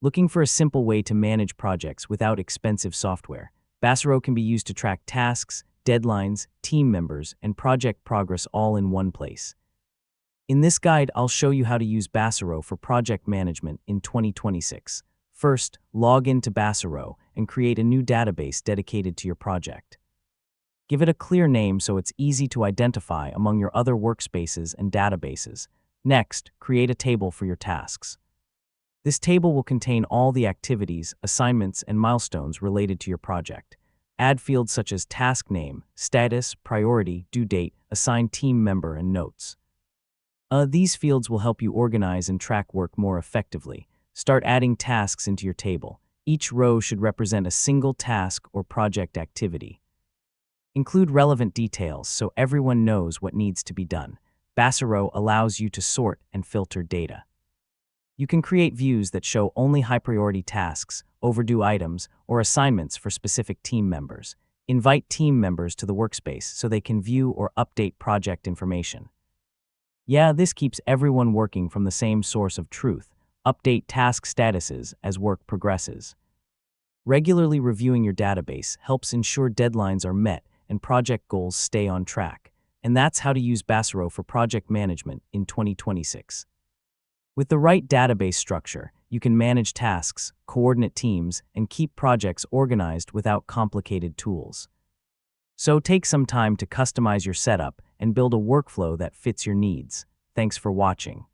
Looking for a simple way to manage projects without expensive software, Baserow can be used to track tasks, deadlines, team members, and project progress all in one place. In this guide, I'll show you how to use Baserow for project management in 2026. First, log into Baserow and create a new database dedicated to your project. Give it a clear name so it's easy to identify among your other workspaces and databases. Next, create a table for your tasks. This table will contain all the activities, assignments, and milestones related to your project. Add fields such as task name, status, priority, due date, assigned team member, and notes. These fields will help you organize and track work more effectively. Start adding tasks into your table. Each row should represent a single task or project activity. Include relevant details so everyone knows what needs to be done. Baserow allows you to sort and filter data. You can create views that show only high-priority tasks, overdue items, or assignments for specific team members. Invite team members to the workspace so they can view or update project information. This keeps everyone working from the same source of truth. Update task statuses as work progresses. Regularly reviewing your database helps ensure deadlines are met and project goals stay on track. And that's how to use Baserow for project management in 2026. With the right database structure, you can manage tasks, coordinate teams, and keep projects organized without complicated tools. So take some time to customize your setup and build a workflow that fits your needs. Thanks for watching.